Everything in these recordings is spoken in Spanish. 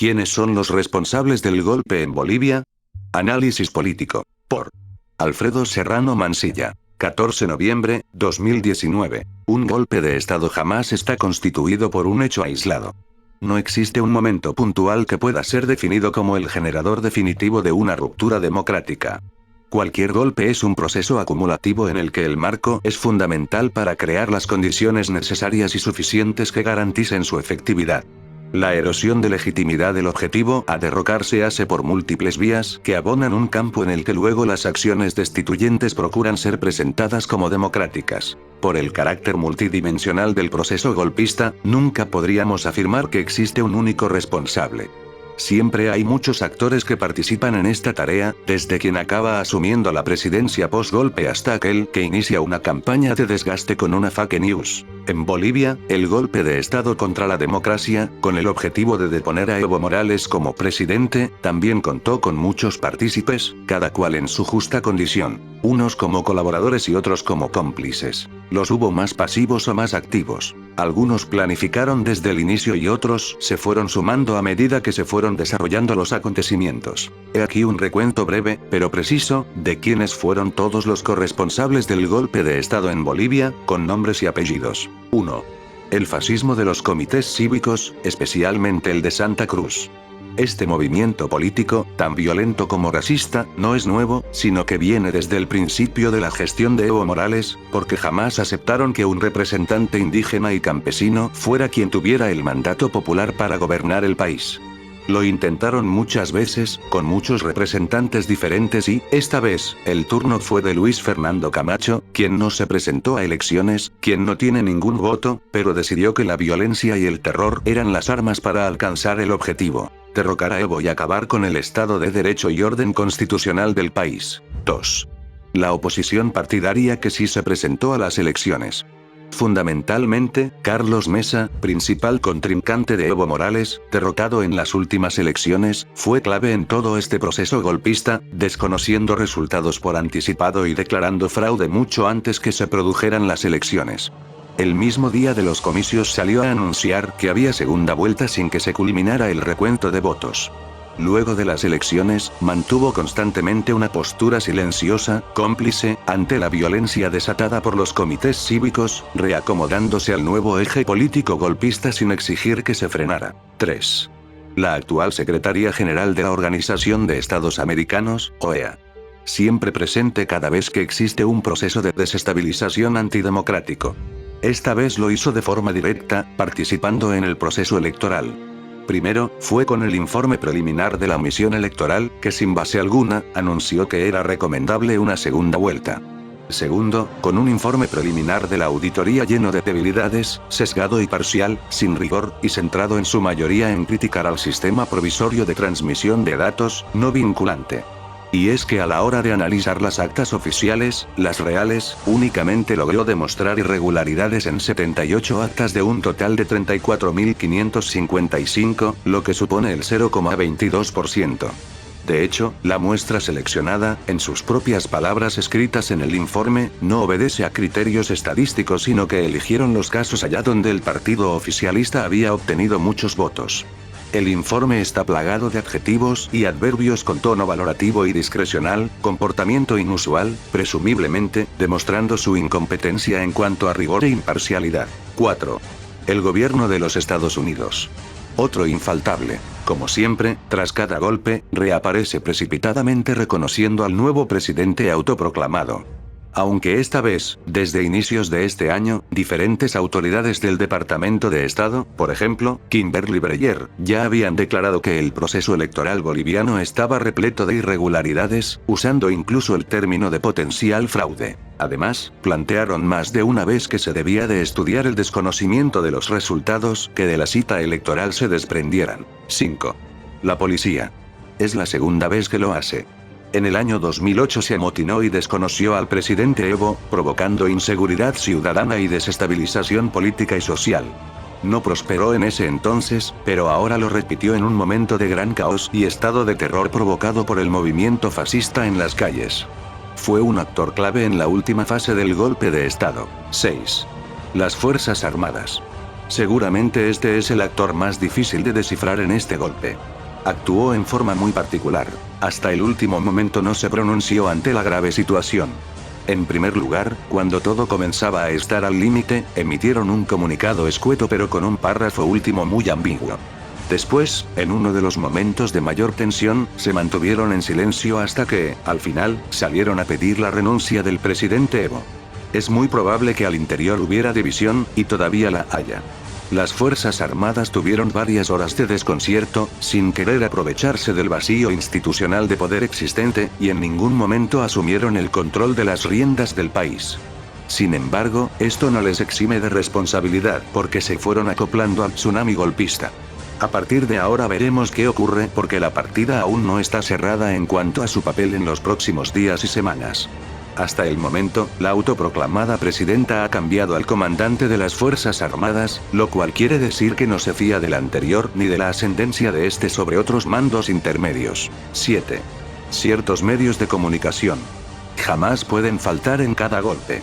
¿Quiénes son los responsables del golpe en Bolivia? Análisis político. Por Alfredo Serrano Mansilla. 14 de noviembre, 2019. Un golpe de Estado jamás está constituido por un hecho aislado. No existe un momento puntual que pueda ser definido como el generador definitivo de una ruptura democrática. Cualquier golpe es un proceso acumulativo en el que el marco es fundamental para crear las condiciones necesarias y suficientes que garanticen su efectividad. La erosión de legitimidad del objetivo a derrocar se hace por múltiples vías que abonan un campo en el que luego las acciones destituyentes procuran ser presentadas como democráticas. Por el carácter multidimensional del proceso golpista, nunca podríamos afirmar que existe un único responsable. Siempre hay muchos actores que participan en esta tarea, desde quien acaba asumiendo la presidencia post-golpe hasta aquel que inicia una campaña de desgaste con una fake news. En Bolivia, el golpe de Estado contra la democracia, con el objetivo de deponer a Evo Morales como presidente, también contó con muchos partícipes, cada cual en su justa condición, unos como colaboradores y otros como cómplices. Los hubo más pasivos o más activos. Algunos planificaron desde el inicio y otros se fueron sumando a medida que se fueron desarrollando los acontecimientos. He aquí un recuento breve, pero preciso, de quiénes fueron todos los corresponsables del golpe de Estado en Bolivia, con nombres y apellidos. 1. El fascismo de los comités cívicos, especialmente el de Santa Cruz. Este movimiento político, tan violento como racista, no es nuevo, sino que viene desde el principio de la gestión de Evo Morales, porque jamás aceptaron que un representante indígena y campesino fuera quien tuviera el mandato popular para gobernar el país. Lo intentaron muchas veces, con muchos representantes diferentes y, esta vez, el turno fue de Luis Fernando Camacho, quien no se presentó a elecciones, quien no tiene ningún voto, pero decidió que la violencia y el terror eran las armas para alcanzar el objetivo: derrocar a Evo y acabar con el Estado de Derecho y orden constitucional del país. 2. La oposición partidaria que sí se presentó a las elecciones. Fundamentalmente, Carlos Mesa, principal contrincante de Evo Morales, derrotado en las últimas elecciones, fue clave en todo este proceso golpista, desconociendo resultados por anticipado y declarando fraude mucho antes que se produjeran las elecciones. El mismo día de los comicios salió a anunciar que había segunda vuelta sin que se culminara el recuento de votos. Luego de las elecciones, mantuvo constantemente una postura silenciosa, cómplice, ante la violencia desatada por los comités cívicos, reacomodándose al nuevo eje político golpista sin exigir que se frenara. 3. La actual Secretaría General de la Organización de Estados Americanos, OEA. Siempre presente cada vez que existe un proceso de desestabilización antidemocrático. Esta vez lo hizo de forma directa, participando en el proceso electoral. Primero, fue con el informe preliminar de la misión electoral, que sin base alguna, anunció que era recomendable una segunda vuelta. Segundo, con un informe preliminar de la auditoría lleno de debilidades, sesgado y parcial, sin rigor, y centrado en su mayoría en criticar al sistema provisorio de transmisión de datos, no vinculante. Y es que a la hora de analizar las actas oficiales, las reales, únicamente logró demostrar irregularidades en 78 actas de un total de 34.555, lo que supone el 0,22%. De hecho, la muestra seleccionada, en sus propias palabras escritas en el informe, no obedece a criterios estadísticos sino que eligieron los casos allá donde el partido oficialista había obtenido muchos votos. El informe está plagado de adjetivos y adverbios con tono valorativo y discrecional, comportamiento inusual, presumiblemente, demostrando su incompetencia en cuanto a rigor e imparcialidad. 4. El gobierno de los Estados Unidos. Otro infaltable. Como siempre, tras cada golpe, reaparece precipitadamente reconociendo al nuevo presidente autoproclamado. Aunque esta vez, desde inicios de este año, diferentes autoridades del Departamento de Estado, por ejemplo, Kimberly Breyer, ya habían declarado que el proceso electoral boliviano estaba repleto de irregularidades, usando incluso el término de potencial fraude. Además, plantearon más de una vez que se debía de estudiar el desconocimiento de los resultados que de la cita electoral se desprendieran. 5. La policía. Es la segunda vez que lo hace. En el año 2008 se amotinó y desconoció al presidente Evo, provocando inseguridad ciudadana y desestabilización política y social. No prosperó en ese entonces, pero ahora lo repitió en un momento de gran caos y estado de terror provocado por el movimiento fascista en las calles. Fue un actor clave en la última fase del golpe de Estado. 6. Las Fuerzas Armadas. Seguramente este es el actor más difícil de descifrar en este golpe. Actuó en forma muy particular. Hasta el último momento no se pronunció ante la grave situación. En primer lugar, cuando todo comenzaba a estar al límite, emitieron un comunicado escueto pero con un párrafo último muy ambiguo. Después, en uno de los momentos de mayor tensión, se mantuvieron en silencio hasta que, al final, salieron a pedir la renuncia del presidente Evo. Es muy probable que al interior hubiera división, y todavía la haya. Las Fuerzas Armadas tuvieron varias horas de desconcierto, sin querer aprovecharse del vacío institucional de poder existente, y en ningún momento asumieron el control de las riendas del país. Sin embargo, esto no les exime de responsabilidad porque se fueron acoplando al tsunami golpista. A partir de ahora veremos qué ocurre porque la partida aún no está cerrada en cuanto a su papel en los próximos días y semanas. Hasta el momento, la autoproclamada presidenta ha cambiado al comandante de las Fuerzas Armadas, lo cual quiere decir que no se fía del anterior ni de la ascendencia de este sobre otros mandos intermedios. 7. Ciertos medios de comunicación. Jamás pueden faltar en cada golpe.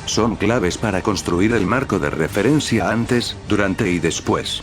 Son claves para construir el marco de referencia antes, durante y después.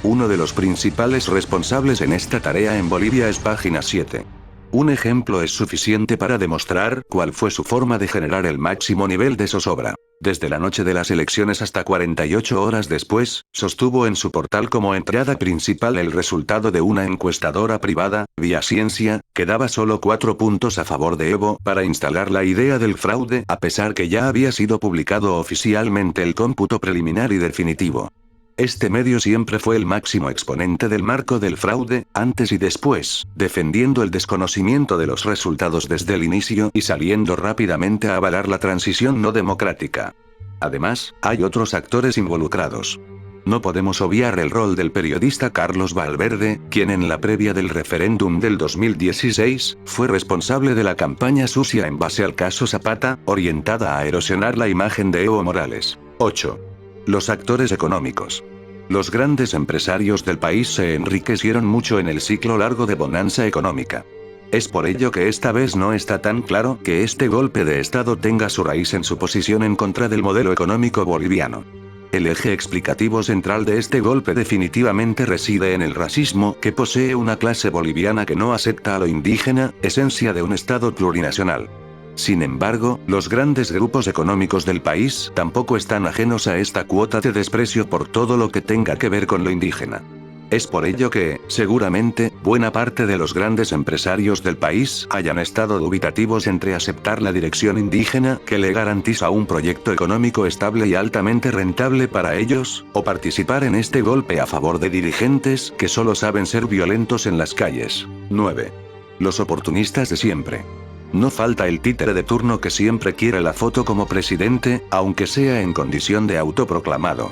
Uno de los principales responsables en esta tarea en Bolivia es Página 7. Un ejemplo es suficiente para demostrar cuál fue su forma de generar el máximo nivel de zozobra. Desde la noche de las elecciones hasta 48 horas después, sostuvo en su portal como entrada principal el resultado de una encuestadora privada, Vía Ciencia, que daba solo 4 puntos a favor de Evo para instalar la idea del fraude, a pesar que ya había sido publicado oficialmente el cómputo preliminar y definitivo. Este medio siempre fue el máximo exponente del marco del fraude, antes y después, defendiendo el desconocimiento de los resultados desde el inicio y saliendo rápidamente a avalar la transición no democrática. Además, hay otros actores involucrados. No podemos obviar el rol del periodista Carlos Valverde, quien en la previa del referéndum del 2016, fue responsable de la campaña sucia en base al caso Zapata, orientada a erosionar la imagen de Evo Morales. 8. Los actores económicos. Los grandes empresarios del país se enriquecieron mucho en el ciclo largo de bonanza económica. Es por ello que esta vez no está tan claro que este golpe de Estado tenga su raíz en su posición en contra del modelo económico boliviano. El eje explicativo central de este golpe definitivamente reside en el racismo que posee una clase boliviana que no acepta a lo indígena, esencia de un Estado plurinacional. Sin embargo, los grandes grupos económicos del país tampoco están ajenos a esta cuota de desprecio por todo lo que tenga que ver con lo indígena. Es por ello que, seguramente, buena parte de los grandes empresarios del país hayan estado dubitativos entre aceptar la dirección indígena que le garantiza un proyecto económico estable y altamente rentable para ellos, o participar en este golpe a favor de dirigentes que solo saben ser violentos en las calles. 9. Los oportunistas de siempre. No falta el títere de turno que siempre quiere la foto como presidente, aunque sea en condición de autoproclamado.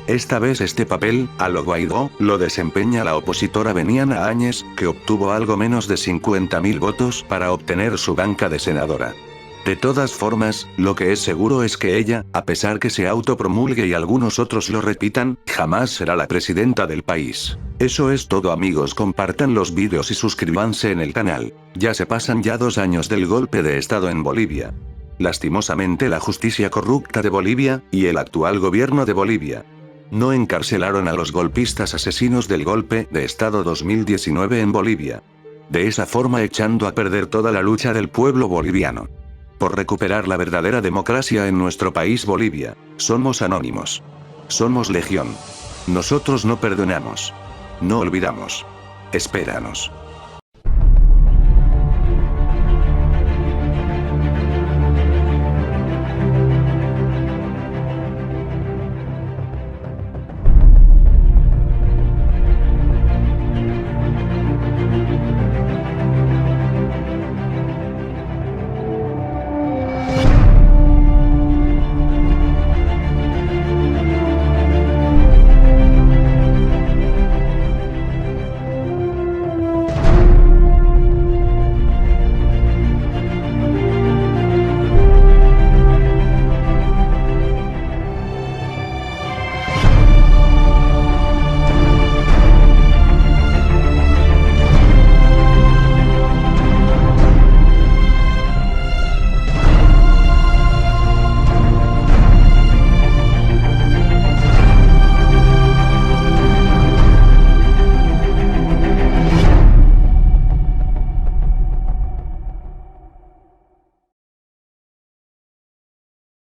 Esta vez este papel, a lo Guaidó, lo desempeña la opositora Beniana Áñez, que obtuvo algo menos de 50.000 votos para obtener su banca de senadora. De todas formas, lo que es seguro es que ella, a pesar que se autopromulgue y algunos otros lo repitan, jamás será la presidenta del país. Eso es todo amigos, compartan los vídeos y suscríbanse en el canal. Ya se pasan 2 años del golpe de Estado en Bolivia. Lastimosamente la justicia corrupta de Bolivia, y el actual gobierno de Bolivia, no encarcelaron a los golpistas asesinos del golpe de Estado 2019 en Bolivia. De esa forma echando a perder toda la lucha del pueblo boliviano por recuperar la verdadera democracia en nuestro país Bolivia. Somos anónimos. Somos legión. Nosotros no perdonamos. No olvidamos. Espéranos.